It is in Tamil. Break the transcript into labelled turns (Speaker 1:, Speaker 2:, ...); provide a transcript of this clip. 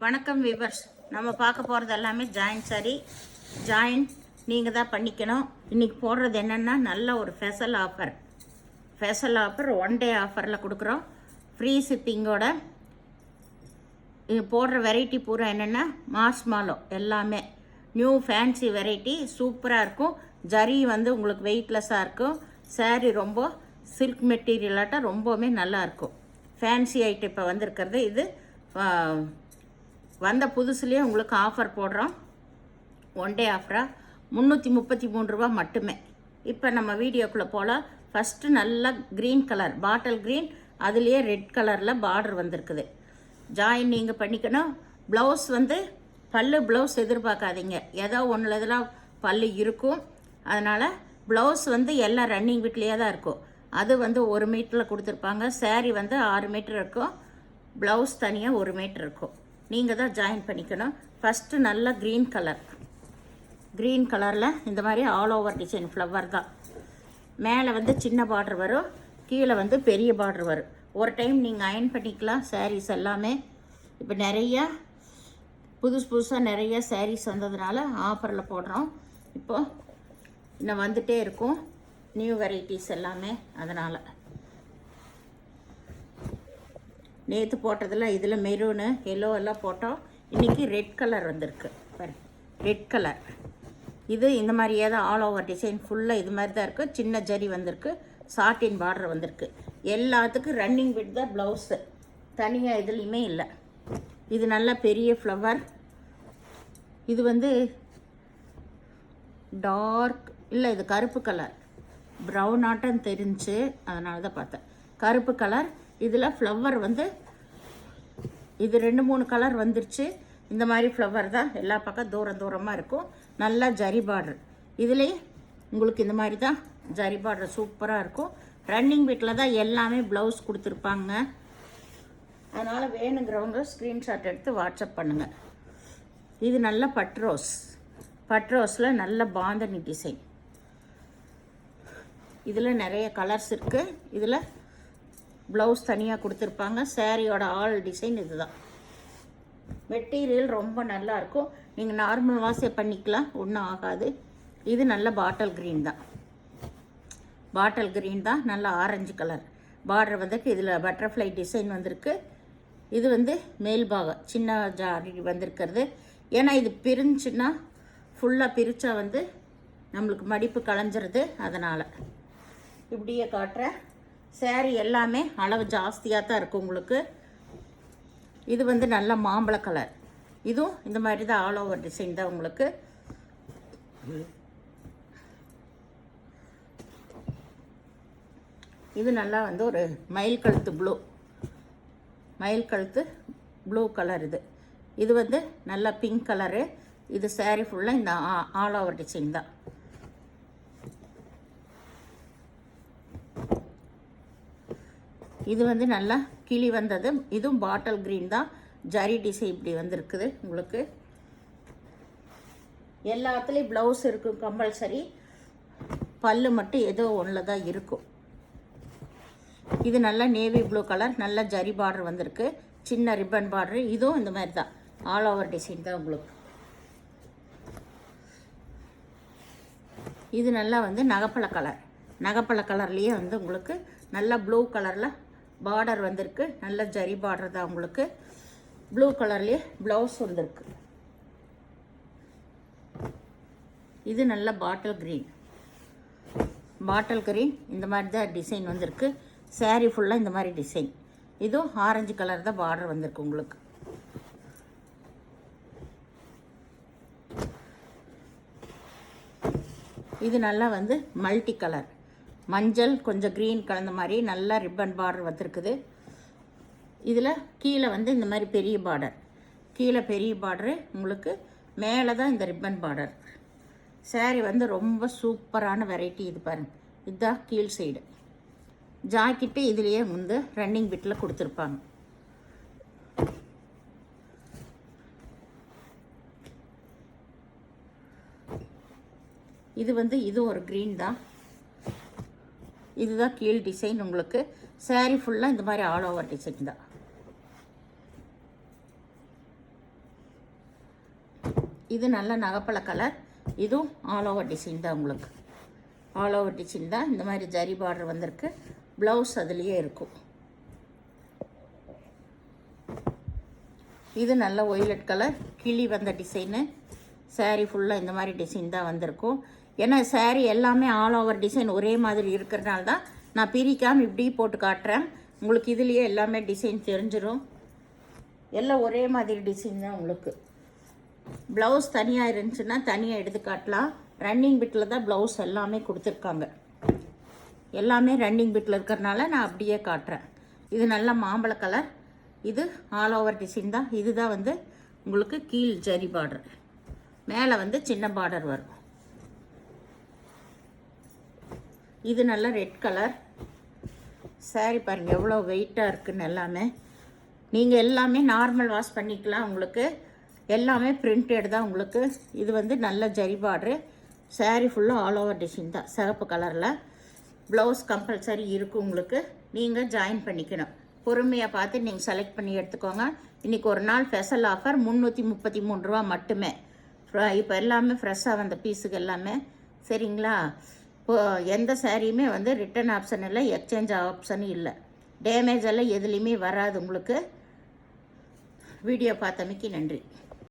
Speaker 1: வணக்கம் விவர்ஸ். நம்ம பார்க்க போகிறது எல்லாமே ஜாயின் சாரி. ஜாயின் நீங்கள் தான் பண்ணிக்கணும். இன்றைக்கி போடுறது என்னென்னா நல்ல ஒரு ஸ்பெஷல் ஆஃபர் 1 டே ஆஃபரில் கொடுக்குறோம். ஃப்ரீ ஷிப்பிங்கோட. இது போடுற வெரைட்டி பூரா என்னென்னா மார்ஷ்மாலோ எல்லாமே நியூ ஃபேன்சி வெரைட்டி சூப்பராக இருக்கும். ஜரி வந்து உங்களுக்கு வெயிட்லெஸ்ஸாக இருக்கும். சாரீ ரொம்ப சில்க் மெட்டீரியலாட்ட ரொம்பவுமே நல்லாயிருக்கும். ஃபேன்சி ஐட்டம் இப்போ வந்திருக்கிறது. இது வந்த புதுசுலேயே உங்களுக்கு ஆஃபர் போடுறோம். 1 டே ஆஃபராக 333 ரூபா மட்டுமே. இப்போ நம்ம வீடியோக்குள்ளே போகலாம். ஃபஸ்ட்டு நல்லா க்ரீன் கலர் பாட்டில் க்ரீன், அதுலேயே ரெட் கலரில் பார்டர் வந்திருக்குது. ஜாயின் நீங்கள் பண்ணிக்கணும். ப்ளவுஸ் வந்து பல்லு ப்ளவுஸ் எதிர்பார்க்காதீங்க. ஏதோ ஒன்றில் இதெல்லாம் பல்லு இருக்கும். அதனால் ப்ளவுஸ் வந்து எல்லாம் ரன்னிங் வீட்லேயே தான் இருக்கும். அது வந்து 1 மீட்டரில் கொடுத்துருப்பாங்க. சாரீ வந்து 6 மீட்டர் இருக்கும். ப்ளவுஸ் தனியாக 1 மீட்டர் இருக்கும். நீங்கள் தான் ஜாயின் பண்ணிக்கணும். ஃபஸ்ட்டு நல்லா க்ரீன் கலரில் இந்த மாதிரி ஆல் ஓவர் டிசைன் ஃப்ளவர் தான். மேலே வந்து சின்ன பார்டர் வரும், கீழே வந்து பெரிய பார்டர் வரும். ஒரு டைம் நீங்கள் அயன் பண்ணிக்கலாம். சாரீஸ் எல்லாமே இப்போ நிறையா புதுசாக நிறைய சாரீஸ் வந்ததுனால ஆஃபரில் போடுறோம். இப்போது இன்னும் வந்துகிட்டே இருக்கும் நியூ வெரைட்டிஸ் எல்லாமே. அதனால் நேற்று போட்டதில் இதில் மெரூனு எல்லோ எல்லாம் போட்டோம். இன்றைக்கி ரெட் கலர் வந்திருக்கு. ரெட் கலர் இது இந்த மாதிரியே தான் ஆல் ஓவர் டிசைன் ஃபுல்லாக இது மாதிரி தான் இருக்குது. சின்ன ஜரி வந்திருக்கு. சாட்டின் பார்டர் வந்திருக்கு. எல்லாத்துக்கும் ரன்னிங் வித் தான் ப்ளவுஸு. தனியாக இதுலேயுமே இல்லை. இது நல்ல பெரிய ஃப்ளவர். இது வந்து டார்க் இல்லை, இது கருப்பு கலர். ப்ரௌன் ஆட்டம் தெரிஞ்சு அதனால தான் பார்த்தேன். கருப்பு கலர். இதில் ஃப்ளவர் வந்து இது 2-3 கலர் வந்துருச்சு. இந்த மாதிரி ஃப்ளவர் தான் எல்லா பக்கம் தூரமாக இருக்கும். நல்லா ஜரி பார்டர். இதுலேயே உங்களுக்கு இந்த மாதிரி தான் ஜரி பார்டர் சூப்பராக இருக்கும். ரன்னிங் வீட்டில் தான் எல்லாமே ப்ளவுஸ் கொடுத்துருப்பாங்க. அதனால் வேணுங்கிறவங்க ஸ்க்ரீன்ஷாட் எடுத்து வாட்ஸ்அப் பண்ணுங்கள். இது நல்ல பட்ரோஸில் நல்ல பாந்தனி டிசைன். இதில் நிறைய கலர்ஸ் இருக்குது. இதில் ப்ளவுஸ் தனியாக கொடுத்துருப்பாங்க. சாரியோட ஆல் டிசைன் இதுதான். மெட்டீரியல் ரொம்ப நல்லாயிருக்கும். நீங்கள் நார்மல் வாஷே பண்ணிக்கலாம், ஒன்றும் ஆகாது. இது நல்ல பாட்டில் க்ரீன் தான். நல்ல ஆரஞ்சு கலர் பார்டர் வந்திருக்கு. இதில் பட்டர்ஃப்ளை டிசைன் வந்திருக்கு. இது வந்து மேல் பாகம் சின்ன ஜாரி வந்திருக்கிறது. ஏன்னா இது பிரிஞ்சுன்னா ஃபுல்லாக பிரித்தா வந்து நம்மளுக்கு மடிப்பு களைஞ்சிருது. அதனால் இப்படியே காட்டுறேன். சாரீ எல்லாமே அளவு ஜாஸ்தியாக தான் இருக்குது உங்களுக்கு. இது வந்து நல்ல மாம்பழ கலர். இதுவும் இந்த மாதிரி தான் ஆல் ஓவர் டிசைன் தான் உங்களுக்கு. இது நல்லா வந்து ஒரு மயில் கழுத்து ப்ளூ கலர். இது வந்து நல்லா பிங்க் கலரு. இது சாரீ ஃபுல்லாக இந்த ஆல் ஓவர் டிசைன் தான். இது வந்து நல்லா கிளி வந்தது. இதுவும் பாட்டில் க்ரீன் தான். ஜரி டிசைன் இப்படி வந்திருக்குது உங்களுக்கு. எல்லாத்துலேயும் ப்ளவுஸ் இருக்கும் கம்பல்சரி. பல்லு மட்டும் ஏதோ ஒன்றில் தான் இருக்கும். இது நல்லா நேவி ப்ளூ கலர். நல்ல ஜரி பார்டர் வந்திருக்கு. சின்ன ரிப்பன் பார்டரு. இதுவும் இந்த மாதிரி தான் ஆல் ஓவர் டிசைன் தான் உங்களுக்கு. இது நல்லா வந்து நகப்பழ கலர்லேயே வந்து உங்களுக்கு நல்ல ப்ளூ கலரில் பார்டர் வந்திருக்கு. நல்ல ஜரி பார்டர் தான் உங்களுக்கு. ப்ளூ கலர்லேயே ப்ளவுஸ் வந்திருக்கு. இது நல்ல பாட்டில் க்ரீன். இந்த மாதிரி தான் டிசைன் வந்திருக்கு. சாரீ ஃபுல்லாக இந்த மாதிரி டிசைன். இதுவும் ஆரஞ்சு கலர் தான் பார்டர் வந்திருக்கு உங்களுக்கு. இது நல்லா வந்து மல்டி கலர். மஞ்சள் கொஞ்சம் க்ரீன் கலந்த மாதிரி நல்லா ரிப்பன் பார்டர் வந்திருக்குது. இதில் கீழே வந்து இந்த மாதிரி பெரிய பார்டரு உங்களுக்கு. மேலே தான் இந்த ரிப்பன் பார்டர். சாரீ வந்து ரொம்ப சூப்பரான வெரைட்டி. இது பாருங்கள், இதுதான் கீழ் சைடு. ஜாக்கெட்டு இதுலேயே வந்து ரன்னிங் பிட்டில் கொடுத்துருப்பாங்க. இது வந்து இதுவும் ஒரு க்ரீன் தான். இதுதான் கீழ் டிசைன் உங்களுக்கு. சாரீ ஃபுல்லாக இந்த மாதிரி ஆல் ஓவர் டிசைன் தான். இது நல்ல நகைப்பழ கலர். இதுவும் ஆல் ஓவர் டிசைன் தான். உங்களுக்கு ஆல் ஓவர் டிசைன் தான். இந்த மாதிரி ஜரி பார்டர் வந்திருக்கு. ப்ளவுஸ் அதுலேயே இருக்கும். இது நல்ல ஒய்லட் கலர் கிளி வந்த டிசைனு. சாரீ ஃபுல்லாக இந்த மாதிரி டிசைன் தான் வந்திருக்கும். ஏன்னா சாரீ எல்லாமே ஆல் ஓவர் டிசைன் ஒரே மாதிரி இருக்கிறதுனால தான் நான் பிரிக்காமல் இப்படி போட்டு காட்டுறேன். உங்களுக்கு இதுலேயே எல்லாமே டிசைன் தெரிஞ்சிடும். எல்லாம் ஒரே மாதிரி டிசைன் தான். உங்களுக்கு ப்ளவுஸ் தனியாக இருந்துச்சுன்னா தனியாக எடுத்து காட்டலாம். ரன்னிங் பிட்டில் தான் ப்ளவுஸ் எல்லாமே கொடுத்துருக்காங்க. எல்லாமே ரன்னிங் பிட்டில் இருக்கிறனால நான் அப்படியே காட்டுறேன். இது நல்ல மாம்பழ கலர். இது ஆல் ஓவர் டிசைன் தான். இதுதான் வந்து உங்களுக்கு கீழ் ஜரி பார்டர், மேலே வந்து சின்ன பார்டர் வரும். இது நல்ல ரெட் கலர். சாரி பாருங்கள் எவ்வளோ வெயிட்டாக இருக்குன்னு. எல்லாமே நீங்கள் எல்லாமே நார்மல் வாஷ் பண்ணிக்கலாம். உங்களுக்கு எல்லாமே பிரிண்டட் தான். உங்களுக்கு இது வந்து நல்ல ஜரி பார்டரு. சாரீ ஃபுல்லாக ஆல் ஓவர் டிசைன் தான். சிவப்பு கலரில் ப்ளவுஸ் கம்பல்சரி இருக்கும். உங்களுக்கு நீங்கள் ஜாயின் பண்ணிக்கணும். பொறுமையாக பார்த்து நீங்கள் செலக்ட் பண்ணி எடுத்துக்கோங்க. இன்றைக்கி ஒரு நாள் ஸ்பெஷல் ஆஃபர் 333 ரூபா மட்டுமே. இப்போ எல்லாமே ஃப்ரெஷ்ஷாக வந்த பீஸுக்கு எல்லாமே. சரிங்களா? இப்போது எந்த சாரியுமே வந்து ரிட்டன் ஆப்ஷன் இல்லை, எக்ஸ்சேஞ்ச் ஆப்ஷனும் இல்லை. டேமேஜ் எல்லாம் எதுலேயுமே வராது. உங்களுக்கு வீடியோ பார்த்தமைக்கு நன்றி.